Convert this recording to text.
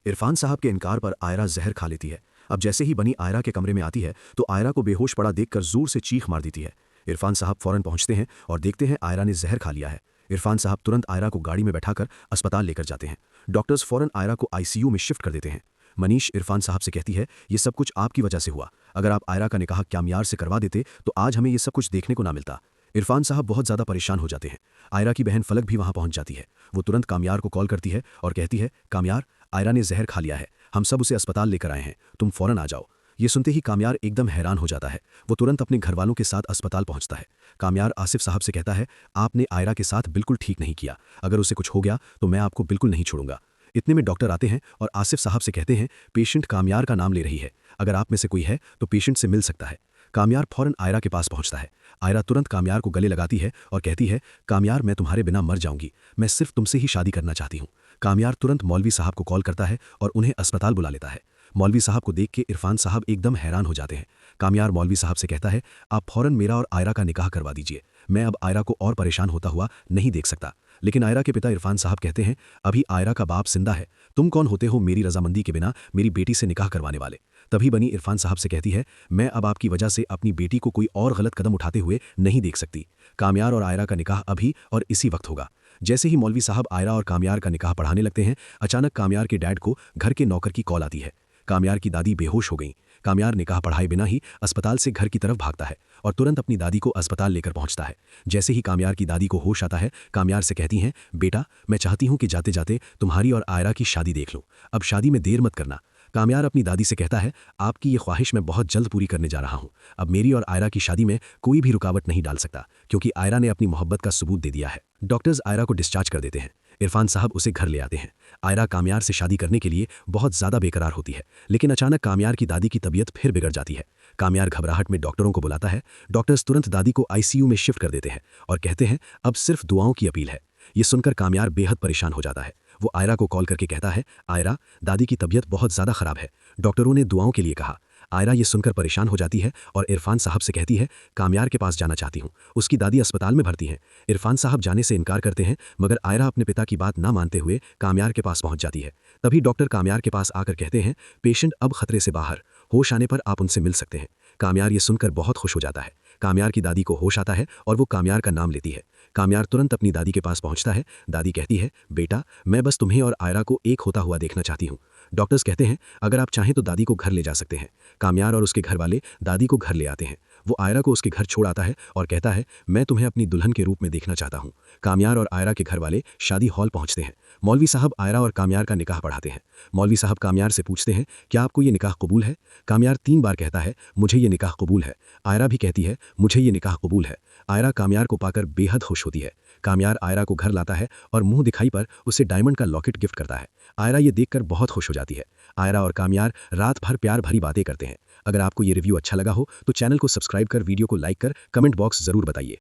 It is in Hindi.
इरफान साहब के इनकार पर आयरा जहर खा लेती है। अब जैसे ही बनी आयरा के कमरे में आती है तो आयरा को बेहोश पड़ा देखकर जोर से चीख मार देती है। इरफान साहब फौरन पहुंचते हैं और देखते हैं आयरा ने जहर खा लिया है। इरफान साहब तुरंत आयरा को गाड़ी में बैठाकर अस्पताल लेकर जाते हैं। डॉक्टर्स फौरन आयरा को आईसीयू में शिफ्ट कर देते हैं। मनीष इरफान साहब से कहती है, ये सब कुछ आपकी वजह से हुआ। अगर आप आयरा का निकाह कामयार से करवा देते तो आज हमें ये सब कुछ देखने को ना मिलता। इरफान साहब बहुत ज़्यादा परेशान हो जाते हैं। आयरा की बहन फलक भी वहां पहुंच जाती है। वो तुरंत कामयार को कॉल करती है और कहती है, कामयार, आयरा ने जहर खा लिया है, हम सब उसे अस्पताल लेकर आए हैं, तुम फौरन आ जाओ। ये सुनते ही कामयार एकदम हैरान हो जाता है। वो तुरंत अपने घरवालों के साथ अस्पताल पहुंचता है। कामयार आसिफ साहब से कहता है, आपने आयरा के साथ बिल्कुल ठीक नहीं किया। अगर उसे कुछ हो गया तो मैं आपको बिल्कुल नहीं छोड़ूंगा। इतने में डॉक्टर आते हैं और आसिफ साहब से कहते हैं, पेशेंट कामयार का नाम ले रही है, अगर आप में से कोई है तो पेशेंट से मिल सकता है। कामयार फौरन आयरा के पास पहुंचता है। आयरा तुरंत कामयार को गले लगाती है और कहती है, कामयार, मैं तुम्हारे बिना मर जाऊंगी, मैं सिर्फ तुमसे ही शादी करना चाहती हूँ। कामयार तुरंत मौलवी साहब को कॉल करता है और उन्हें अस्पताल बुला लेता है। मौलवी साहब को देख के इरफान साहब एकदम हैरान हो जाते हैं। कामयार मौलवी साहब से कहता है, आप फौरन मेरा और आयरा का निकाह करवा दीजिए, मैं अब आयरा को और परेशान होता हुआ नहीं देख सकता। लेकिन आयरा के पिता इरफान साहब कहते हैं, अभी आयरा का बाप जिंदा है, तुम कौन होते हो मेरी रजामंदी के बिना मेरी बेटी से निकाह करवाने वाले। तभी बनी इरफान साहब से कहती है, मैं अब आपकी वजह से अपनी बेटी को कोई और गलत कदम उठाते हुए नहीं देख सकती। कामयार और आयरा का निकाह अभी और इसी वक्त होगा। जैसे ही मौलवी साहब आयरा और कामयार का निकाह पढ़ाने लगते हैं, अचानक कामयार के डैड को घर के नौकर की कॉल आती है। कामयार की दादी बेहोश हो गई। कामयार निकाह पढ़ाए बिना ही अस्पताल से घर की तरफ भागता है और तुरंत अपनी दादी को अस्पताल लेकर पहुंचता है। जैसे ही कामयार की दादी को होश आता है, कामयार से कहती हैं, बेटा, मैं चाहती हूं कि जाते जाते तुम्हारी और आयरा की शादी देख लूं, अब शादी में देर मत करना। कामयार अपनी दादी से कहता है, आपकी ये ख्वाहिश मैं बहुत जल्द पूरी करने जा रहा हूं। अब मेरी और आयरा की शादी में कोई भी रुकावट नहीं डाल सकता, क्योंकि आयरा ने अपनी मोहब्बत का सबूत दे दिया है। डॉक्टर्स आयरा को डिस्चार्ज कर देते हैं। इरफान साहब उसे घर ले आते हैं। आयरा कामयार से शादी करने के लिए बहुत ज़्यादा बेकरार होती है, लेकिन अचानक कामयार की दादी की तबीयत फिर बिगड़ जाती है। कामयार घबराहट में डॉक्टरों को बुलाता है। डॉक्टर्स तुरंत दादी को आईसीयू में शिफ्ट कर देते हैं और कहते हैं, अब सिर्फ दुआओं की अपील है। ये सुनकर कामयार बेहद परेशान हो जाता है। वो आयरा को कॉल करके कहता है, आयरा, दादी की तबीयत बहुत ज़्यादा खराब है, डॉक्टरों ने दुआओं के लिए कहा। आयरा ये सुनकर परेशान हो जाती है और इरफान साहब से कहती है, कामयार के पास जाना चाहती हूँ, उसकी दादी अस्पताल में भर्ती है। इरफान साहब जाने से इनकार करते हैं, मगर आयरा अपने पिता की बात ना मानते हुए कामयार के पास पहुंच जाती है। तभी डॉक्टर कामयार के पास आकर कहते हैं, पेशेंट अब खतरे से बाहर, होश आने पर आप उनसे मिल सकते हैं। कामयार ये सुनकर बहुत खुश हो जाता है। कामयार की दादी को होश आता है और वो कामयार का नाम लेती है। कामयार तुरंत अपनी दादी के पास पहुंचता है। दादी कहती है, बेटा, मैं बस तुम्हें और आयरा को एक होता हुआ देखना चाहती हूँ। डॉक्टर्स कहते हैं, अगर आप चाहें तो दादी को घर ले जा सकते हैं। कामयार और उसके घर वाले दादी को घर ले आते हैं। वो आयरा को उसके घर छोड़ आता है और कहता है, मैं तुम्हें अपनी दुल्हन के रूप में देखना चाहता हूँ। कामयार और आयरा के घर वाले शादी हॉल पहुंचते हैं। मौलवी साहब आयरा और कामयार का निकाह पढ़ाते हैं। मौलवी साहब कामयार से पूछते हैं, क्या आपको ये निकाह कबूल है? कामयार 3 बार कहता है, मुझे ये निकाह कबूल है। आयरा भी कहती है, मुझे ये निकाह कबूल है। आयरा कामयार को पाकर बेहद खुश होती है। कामयार आयरा को घर लाता है और मुंह दिखाई पर उसे डायमंड का लॉकेट गिफ्ट करता है। आयरा ये देखकर बहुत खुश हो जाती है। आयरा और कामयार रात भर प्यार भरी बातें करते हैं। अगर आपको ये रिव्यू अच्छा लगा हो तो चैनल को सब्सक्राइब कर, वीडियो को लाइक कर, कमेंट बॉक्स जरूर बताइए।